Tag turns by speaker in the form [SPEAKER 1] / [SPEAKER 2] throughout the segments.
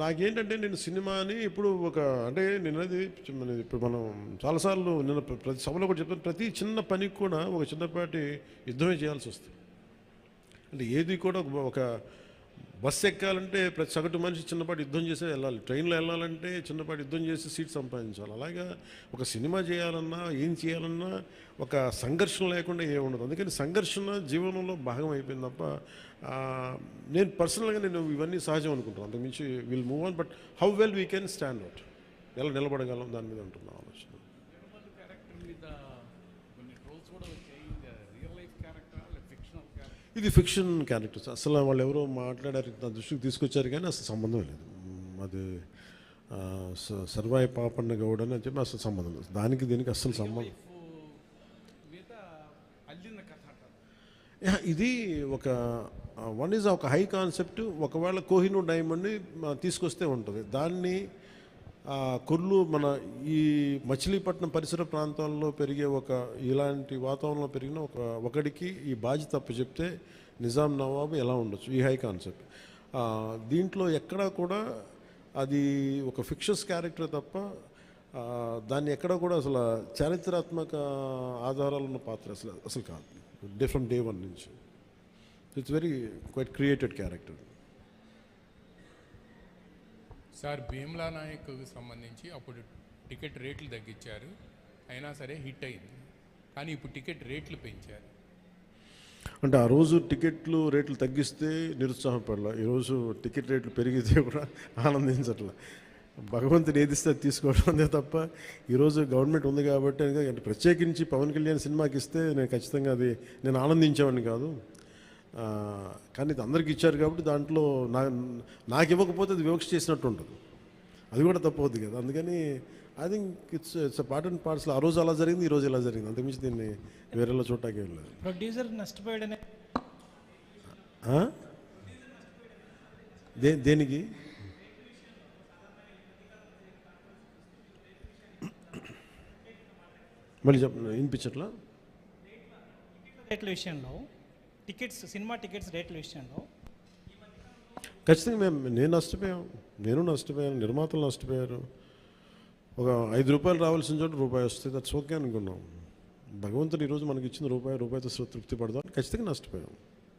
[SPEAKER 1] నాకేంటంటే నేను సినిమాని ఇప్పుడు ఒక అంటే నేనది ఇప్పుడు మనం చాలాసార్లు నేను ప్రతి సభలో కూడా చెప్తాను, ప్రతి చిన్న పనికి కూడా ఒక చిన్నపాటి యుద్ధమే చేయాల్సి వస్తుంది. అంటే ఏది కూడా ఒక బస్సు ఎక్కాలంటే ప్రతి సగటు మనిషి చిన్నపాటి యుద్ధం చేసే వెళ్ళాలి. ట్రైన్లో వెళ్ళాలంటే చిన్నపాటి యుద్ధం చేసి సీట్ సంపాదించాలి. అలాగా ఒక సినిమా చేయాలన్నా ఏం చేయాలన్నా ఒక సంఘర్షణ లేకుండా ఏముండదు. అందుకని సంఘర్షణ జీవనంలో భాగం అయిపోయింది తప్ప నేను పర్సనల్గా నేను ఇవన్నీ సహజం అనుకుంటాను. అంతకుమించి will move on, but how well we can stand out, ఎలా నిలబడగలం దాని మీద ఉంటున్న ఆలోచన. ఇది ఫిక్షన్ క్యారెక్టర్స్. అసలు వాళ్ళు ఎవరో మాట్లాడారు, నా దృష్టికి తీసుకొచ్చారు కానీ అసలు సంబంధం లేదు. అది సర్వాయి పాపన్న గౌడ్ అని చెప్పి అసలు సంబంధం లేదు. దానికి దీనికి అస్సలు సంబంధం. ఇది ఒక వన్ ఈజ్ ఒక హై కాన్సెప్ట్. ఒకవేళ కోహినూర్ డైమండ్ని తీసుకొస్తే ఉంటుంది. దాన్ని కొర్లు మన ఈ మచిలీపట్నం పరిసర ప్రాంతాల్లో పెరిగే ఒక ఇలాంటి వాతావరణంలో పెరిగిన ఒకడికి ఈ బాధ్యత తప్పు చెప్తే నిజాం నవాబు ఎలా ఉండొచ్చు, ఈ హై కాన్సెప్ట్. దీంట్లో ఎక్కడా కూడా అది ఒక ఫిక్షస్ క్యారెక్టర్ తప్ప దాన్ని ఎక్కడ కూడా అసలు చారిత్రాత్మక ఆధారాలు ఉన్న పాత్ర అసలు కాదు. ఫ్రమ్ డే వన్ నుంచి it's very quite created character.
[SPEAKER 2] Sir, Bheemla నాయక్కు సంబంధించి అప్పుడు టికెట్ రేట్లు తగ్గించారు, అయినా సరే హిట్ అయింది. కానీ ఇప్పుడు టికెట్ రేట్లు పెంచారు.
[SPEAKER 1] అంటే ఆ రోజు టికెట్లు రేట్లు తగ్గిస్తే నిరుత్సాహపడలా, ఈరోజు టికెట్ రేట్లు పెరిగితే కూడా ఆనందించట్లా. భగవంతుని ఏదిస్తే అది తీసుకోవడం అంతే తప్ప ఈరోజు గవర్నమెంట్ ఉంది కాబట్టి అంటే ప్రత్యేకించి పవన్ కళ్యాణ్ సినిమాకి ఇస్తే నేను ఖచ్చితంగా అది నేను ఆనందించేవాడిని కాదు. కానీ ఇది అందరికి ఇచ్చారు కాబట్టి దాంట్లో నాకు ఇవ్వకపోతే అది వివక్ష చేసినట్టు ఉంటుంది. అది కూడా తప్పవుద్ది కదా. అందుకని I think it's part and పార్ట్స్లో ఆ రోజు అలా జరిగింది, ఈ రోజు ఇలా జరిగింది. అంతకుమించి దీన్ని వేరేలా చూడటానికి ఏం లేదు.
[SPEAKER 3] ప్రొడ్యూసర్ నష్టపోయాడనే
[SPEAKER 1] దేనికి మళ్ళీ వినిపించట్లా?
[SPEAKER 3] రేట్ల విషయంలో సినిమా టికెట్స్ రేట్ల విషయంలో
[SPEAKER 1] ఖచ్చితంగా నేను నష్టపోయాను, నిర్మాతలు నష్టపోయారు. ఒక ₹5 రావాల్సిన చోట రూపాయి వస్తుంది, దట్స్ ఓకే అనుకున్నాం. భగవంతుడు ఈరోజు మనకి ఇచ్చిన రూపాయితో తృప్తి పడదాం, ఖచ్చితంగా నష్టపోయాం.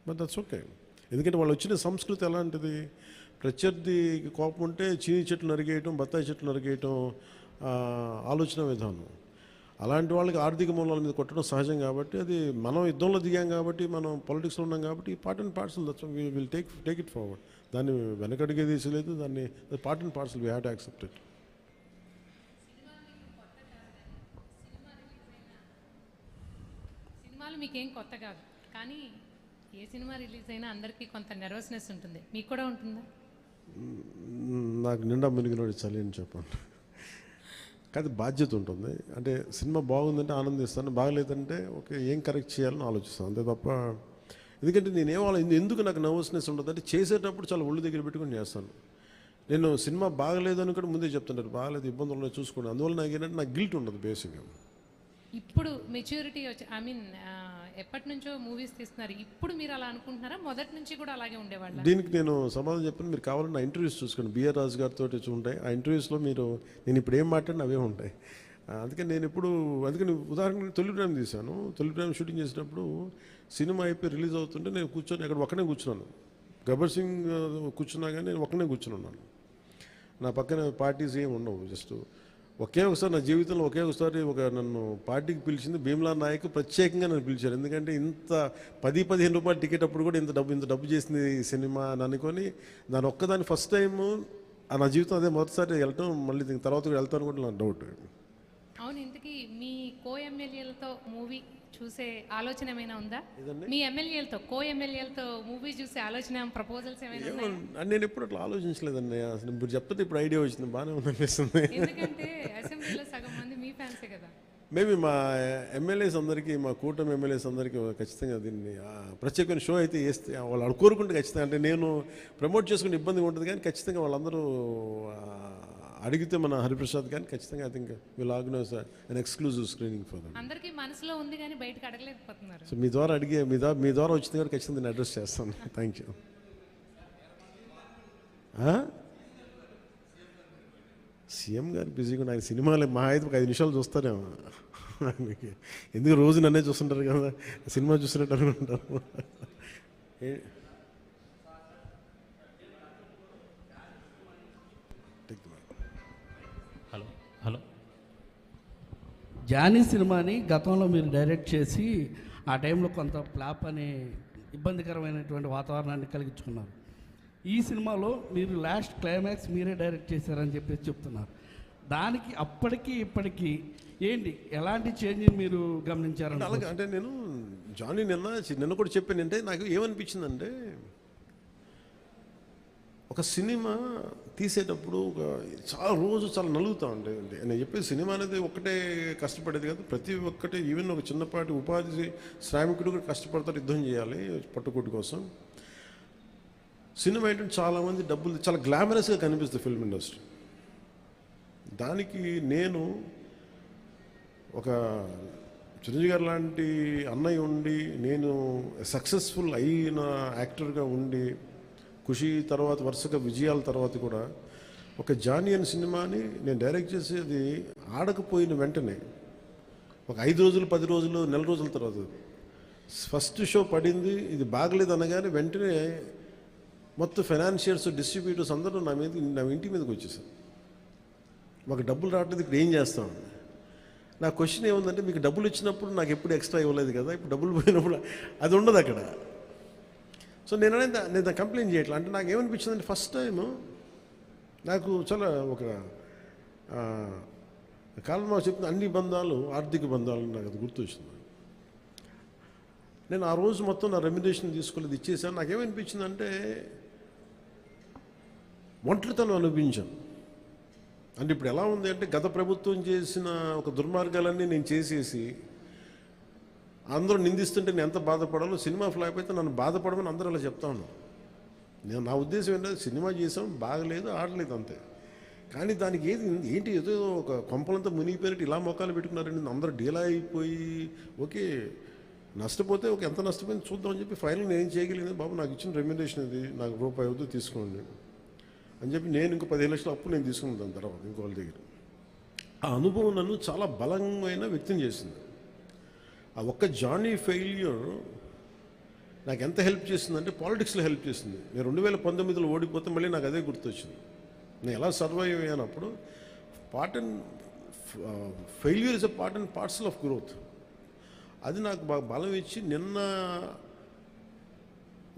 [SPEAKER 1] But that's okay. ఎందుకంటే వాళ్ళు వచ్చిన సంస్కృతి ఎలాంటిది, ప్రత్యర్థి కోపం ఉంటే చీని చెట్లు నరిగేయటం, బత్తాయి చెట్లు నరిగేయటం ఆలోచన విధానం. అలాంటి వాళ్ళకి ఆర్థిక మూలాల మీద కొట్టడం సహజం. కాబట్టి అది మనం యుద్ధంలో దిగాం కాబట్టి, మనం పాలిటిక్స్లో ఉన్నాం కాబట్టి part and parcel will take it forward. దాన్ని వెనకడిగే తీసలేదు, దాన్ని part and parcel we have to accept it.
[SPEAKER 4] సినిమాలు మీకేం కొత్త కాదు, కానీ ఏ సినిమా రిలీజ్ అయినా అందరికీ కొంత నెర్వస్నెస్ ఉంటుంది. మీకు కూడా ఉంటుందా?
[SPEAKER 1] నాకు నిండా మునిగినోడు చలి అని చెప్పండి. కానీ బాధ్యత ఉంటుంది. అంటే సినిమా బాగుందంటే ఆనందిస్తాను, బాగలేదంటే ఓకే ఏం కరెక్ట్ చేయాలని ఆలోచిస్తాను, అంతే తప్ప. ఎందుకంటే ఎందుకు నాకు నర్వస్నెస్ ఉంటుంది అంటే చేసేటప్పుడు చాలా ఒళ్ళు దగ్గర పెట్టుకుని చేస్తాను. నేను సినిమా బాగలేదు అని కూడా ముందే చెప్తుంటారు, బాగలేదు ఇబ్బందులు ఉన్నాయి చూసుకోండి. అందువల్ల నాకు ఏంటంటే నాకు గిల్ట్ ఉండదు బేసిక్గా.
[SPEAKER 4] ఇప్పుడు మెచ్యూరిటీ వచ్చి ఎప్పటి నుంచో మూవీస్ తీస్తున్నారు, ఇప్పుడు మీరు అలా అనుకుంటున్నారా? మొదటి నుంచి కూడా అలాగే ఉండేవాళ్ళు?
[SPEAKER 1] దీనికి నేను సమాధానం చెప్పాను. మీరు కావాలన్నా నా ఇంటర్వ్యూస్ చూసుకోండి, బిఆర్ రాజు గారితో ఉంటాయి. ఆ ఇంటర్వ్యూస్లో నేను ఇప్పుడు ఏం మాట్లాడినా అవే ఉంటాయి. అందుకని అందుకని ఉదాహరణకి తొలి ప్రేమ తీశాను. తొలి ప్రేమ షూటింగ్ చేసినప్పుడు సినిమా అయిపోయి రిలీజ్ అవుతుంటే నేను కూర్చొని అక్కడ ఒక్కనే కూర్చున్నాను. గబ్బర్ సింగ్ కూర్చున్నా కానీ నేను ఒక్కనే కూర్చుని ఉన్నాను. నా పక్కన పార్టీస్ ఏమి ఉండవు. జస్ట్ ఒకసారి నా జీవితంలో ఒకసారి నన్ను పార్టీకి పిలిచింది భీమ్లా నాయక్. ప్రత్యేకంగా నన్ను పిలిచారు. ఎందుకంటే ఇంత ₹10-15 టికెట్ అప్పుడు కూడా ఇంత డబ్బు చేసింది సినిమా అని అనుకొని దాని ఒక్కదాన్ని ఫస్ట్ టైము నా జీవితం అదే మొదటిసారి వెళ్ళటం. మళ్ళీ దీని తర్వాత కూడా వెళ్తాను కూడా నాకు డౌట్.
[SPEAKER 4] అవును, ఇంతకీ మీ ఎమ్మెల్యేలతో మూవీ చూసే ఆలోచన ఏమైనా ఉందా? మీ ఎమ్మెల్యేలతో మూవీ చూసే ఆలోచన, ప్రపోజల్స్ ఏమైనా?
[SPEAKER 1] నేను ఎప్పుడు అట్లా ఆలోచించలేదండి. అసలు మీరు చెప్తే ఇప్పుడు ఐడియా వచ్చింది, బాగానే ఉందనిపిస్తుంది.
[SPEAKER 4] ఎందుకంటే అసెంబ్లీలో సగం మంది మీ ఫ్యాన్సే కదా.
[SPEAKER 1] మేబీ మా ఎమ్మెల్యేస్ అందరికీ, మా కూటమి ఎమ్మెల్యేస్ అందరికీ ఖచ్చితంగా దీన్ని ప్రత్యేకమైన షో అయితే వేస్తే వాళ్ళు కోరుకుంటే ఖచ్చితంగా, అంటే నేను ప్రమోట్ చేసుకునే ఇబ్బందిగా ఉంటుంది కానీ ఖచ్చితంగా వాళ్ళందరూ అడిగితే మన హరిప్రసాద్ కానీ ఖచ్చితంగా I think will organise an exclusive screening for them.
[SPEAKER 4] అందరికీ మనసులో ఉంది కానీ బయటకు అడగలేకపోతున్నారు.
[SPEAKER 1] సో మీ ద్వారా వచ్చింది కాబట్టి ఖచ్చితంగా నేను అడ్రస్ చేస్తాను. Thank you. సీఎం గారు బిజీగా ఆయన సినిమాలు మా అయితే ఒక 5 నిమిషాలు చూస్తారేమో ఆయనకి. ఎందుకు రోజు నన్నే చూస్తుంటారు కదా, సినిమా చూసినట్టు అనుకుంటారు.
[SPEAKER 5] హలో జానీ సినిమాని గతంలో మీరు డైరెక్ట్ చేసి ఆ టైంలో కొంత ఫ్లాప్ అనే ఇబ్బందికరమైనటువంటి వాతావరణాన్ని కలిగించుకున్నారు. ఈ సినిమాలో మీరు లాస్ట్ క్లైమాక్స్ మీరే డైరెక్ట్ చేశారని చెప్పేసి చెప్తున్నారు. దానికి అప్పటికి ఇప్పటికీ ఏంటి ఎలాంటి చేంజ్ మీరు గమనించారంటే?
[SPEAKER 1] అలాగే అంటే నేను జానీ నిన్న కూడా చెప్పాను. అంటే నాకు ఏమనిపించిందంటే, ఒక సినిమా తీసేటప్పుడు చాలా నలుగుతూ ఉంటాయి. నేను చెప్పేది సినిమా అనేది ఒక్కటే కష్టపడేది కాదు, ప్రతి ఒక్కటి ఈవెన్ ఒక చిన్నపాటి ఉపాధి శ్రామికుడు కూడా కష్టపడతారు, యుద్ధం చేయాలి పట్టుకోటి కోసం. సినిమా ఏంటంటే చాలామంది డబ్బులు చాలా గ్లామరస్గా కనిపిస్తుంది ఫిల్మ్ ఇండస్ట్రీ. దానికి నేను ఒక చిరంజీవి గారు లాంటి అన్నయ్య ఉండి, నేను సక్సెస్ఫుల్ అయిన యాక్టర్గా ఉండి, ఖుషి తర్వాత వరుసగా విజయాల తర్వాత కూడా ఒక జానీ అనే సినిమాని నేను డైరెక్ట్ చేసేది ఆడకపోయిన వెంటనే ఒక 5 రోజులు 10 రోజులు నెల రోజుల తర్వాత ఫస్ట్ షో పడింది, ఇది బాగలేదు అనగానే వెంటనే మొత్తం ఫైనాన్షియర్స్ డిస్ట్రిబ్యూటర్స్ అందరూ నా ఇంటి మీదకి వచ్చేసారు. మాకు డబ్బులు రావట్లేదు, ఇక్కడ ఏం చేస్తామని. నా క్వశ్చన్ ఏముందంటే, మీకు డబ్బులు ఇచ్చినప్పుడు నాకు ఎప్పుడు ఎక్స్ట్రా ఇవ్వలేదు కదా, ఇప్పుడు డబ్బులు పోయినప్పుడు అది ఉండదు అక్కడ. సో నేను కంప్లైంట్ చేయట్లా. అంటే నాకు ఏమనిపించిందంటే, ఫస్ట్ టైము నాకు చాలా ఒక కాలంలో చెప్పిన అన్ని బంధాలు ఆర్థిక బంధాలు నాకు అది గుర్తొచ్చింది. నేను ఆ రోజు మొత్తం నా రెమ్యునరేషన్ తీసుకోలేదు, ఇచ్చేసాను. నాకేమనిపించిందంటే, ఒంటరితనం అనిపించాను. అంటే ఇప్పుడు ఎలా ఉంది అంటే, గత ప్రభుత్వం చేసిన ఒక దుర్మార్గాలన్నీ నేను చేసేసి అందరూ నిందిస్తుంటే నేను ఎంత బాధపడాలో, సినిమా ఫ్లాప్ అయితే నన్ను బాధపడమని అందరూ అలా చెప్తాను. నా ఉద్దేశం ఏంటంటే, సినిమా చేసాం, బాగలేదు, ఆడలేదు అంతే. కానీ దానికి ఏంటి ఏదో ఒక కొంపలంతా మునిగిపోయినట్టు ఇలా మొక్కలు పెట్టుకున్నారండి. అందరూ డీలా అయిపోయి, ఓకే నష్టపోతే ఎంత నష్టపోయింది చూద్దామని చెప్పి ఫైనల్ నేను ఏం చేయగలిగింది, బాబు నాకు ఇచ్చిన రెమ్యునరేషన్ ఇది, నాకు రూపాయి అవుతూ తీసుకోండి అని చెప్పి నేను ఇంకో 15 లక్షలు అప్పు నేను తీసుకున్నాను దాని తర్వాత ఇంకోళ్ళ దగ్గర. ఆ అనుభవం నన్ను చాలా బలమైన వ్యక్తం చేసింది. ఆ ఒక్క జానీ ఫెయిల్యూర్ నాకు ఎంత హెల్ప్ చేసిందంటే, పాలిటిక్స్లో హెల్ప్ చేసింది. నేను 2019లో ఓడిపోతే మళ్ళీ నాకు అదే గుర్తొచ్చింది. నేను ఎలా సర్వైవ్ అయ్యానప్పుడు, failure is a part and parcel of growth. అది నాకు బాగా బలం ఇచ్చి, నిన్న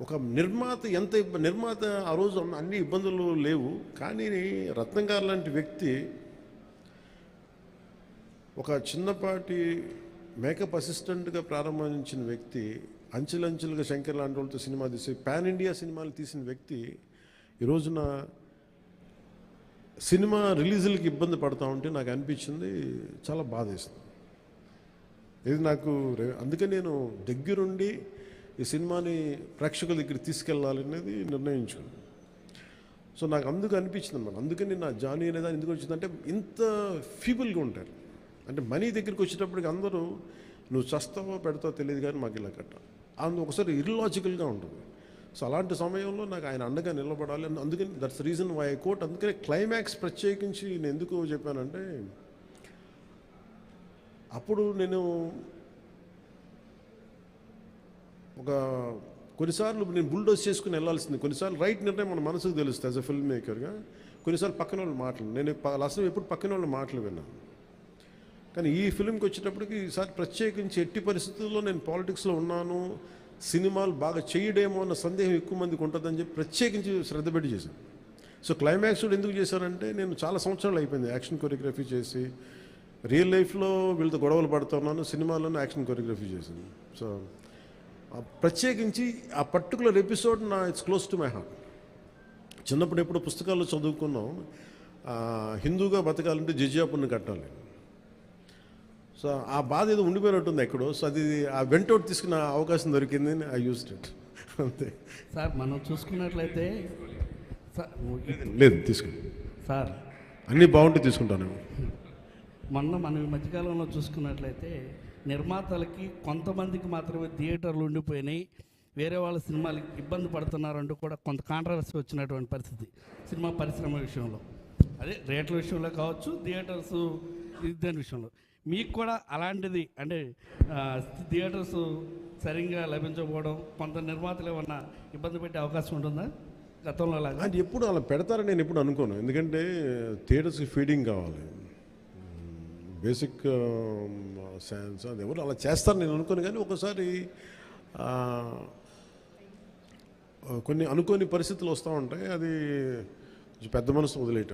[SPEAKER 1] ఒక నిర్మాత ఆ రోజు అన్ని ఇబ్బందులు లేవు, కానీ రత్నం గారు లాంటి వ్యక్తి, ఒక చిన్నపాటి మేకప్ అసిస్టెంట్గా ప్రారంభించిన వ్యక్తి, అంచెలంచెలుగా శంకర్ లాంటి వాళ్ళతో సినిమా తీసి పాన్ ఇండియా సినిమాలు తీసిన వ్యక్తి ఈ రోజున సినిమా రిలీజులకి ఇబ్బంది పడతా ఉంటే నాకు అనిపించింది చాలా బాధేస్తుంది. ఇది నాకు అందుకే నేను దగ్గరుండి ఈ సినిమాని ప్రేక్షకుల దగ్గరికి తీసుకెళ్ళాలనేది నిర్ణయించుకున్నాను. సో నాకు అందుకు అనిపించింది అన్నమాట. అందుకని నా జానీ అనేది ఎందుకు వచ్చిందంటే, ఇంత ఫీబుల్గా ఉంటారు. అంటే మనీ దగ్గరికి వచ్చేటప్పటికి అందరూ నువ్వు చస్తావో పెడతావో తెలియదు కానీ మాకు ఇలా కట్ట ఒకసారి ఇర్లాజికల్గా ఉంటుంది. సో అలాంటి సమయంలో నాకు ఆయన అండగా నిలబడాలి. అందుకని that's reason why I quote. అందుకనే క్లైమాక్స్ ప్రత్యేకించి నేను ఎందుకు చెప్పానంటే, అప్పుడు నేను కొన్నిసార్లు నేను బుల్డోస్ చేసుకుని వెళ్ళాల్సింది, కొన్నిసార్లు రైట్ నిర్ణయం మన మనసుకు తెలుస్తుంది యాజ్ అ ఫిల్మ్ మేకర్గా. కొన్నిసార్లు పక్కన వాళ్ళు మాటలు, నేను అసలు ఎప్పుడు పక్కన వాళ్ళ మాటలు విన్నాను. కానీ ఈ ఫిల్మ్కి వచ్చేటప్పటికి ఈసారి ప్రత్యేకించి ఎట్టి పరిస్థితుల్లో నేను పాలిటిక్స్లో ఉన్నాను, సినిమాలు బాగా చేయడేమో అన్న సందేహం ఎక్కువ మందికి ఉంటుందని చెప్పి ప్రత్యేకించి శ్రద్ధ పెట్టి చేశాను. సో క్లైమాక్స్ కూడా ఎందుకు చేశానంటే, నేను చాలా సంవత్సరాలు అయిపోయింది యాక్షన్ కొరియోగ్రఫీ చేసి. రియల్ లైఫ్లో వీళ్ళతో గొడవలు పడుతున్నాను, సినిమాలోనే యాక్షన్ కొరియోగ్రఫీ చేశాను. సో ప్రత్యేకించి ఆ particular episode it's close to my heart. చిన్నప్పుడు ఎప్పుడు పుస్తకాల్లో చదువుకున్నాం, హిందూగా బతకాలంటే జిజియాపుని కట్టాలి. సో ఆ బాధ ఏదో ఉండిపోయినట్టుంది ఎక్కడో. సో అది ఆ వెంటౌట్ తీసుకున్న అవకాశం దొరికింది, ఐ యూజ్డ్ ఇట్ అంతే.
[SPEAKER 5] సార్ మనం చూసుకున్నట్లయితే
[SPEAKER 1] లేదు తీసుకుని
[SPEAKER 5] సార్
[SPEAKER 1] అన్నీ బాగుంటే తీసుకుంటాను.
[SPEAKER 5] మనం ఈ మధ్యకాలంలో చూసుకున్నట్లయితే నిర్మాతలకి కొంతమందికి మాత్రమే థియేటర్లు ఉండిపోయినాయి, వేరే వాళ్ళ సినిమాలకి ఇబ్బంది పడుతున్నారంటూ కూడా కొంత కాంట్రవర్సీ వచ్చినటువంటి పరిస్థితి సినిమా పరిశ్రమ విషయంలో. అదే రేట్ల విషయంలో కావచ్చు, థియేటర్స్ దాని విషయంలో మీకు కూడా అలాంటిది అంటే థియేటర్స్ సరిగ్గా లభించకపోవడం, కొంత నిర్మాతలు ఏమన్నా ఇబ్బంది పెట్టే అవకాశం ఉంటుందా గతంలో లాగా?
[SPEAKER 1] అది ఎప్పుడు అలా పెడతారని నేను ఎప్పుడు అనుకోను. ఎందుకంటే థియేటర్స్కి ఫీడింగ్ కావాలి, బేసిక్ సైన్స్, అది ఎవరు అలా చేస్తారు నేను అనుకోను. కానీ ఒకసారి కొన్ని అనుకోని పరిస్థితులు వస్తూ ఉంటాయి, అది పెద్ద మనసు వదిలేయటం.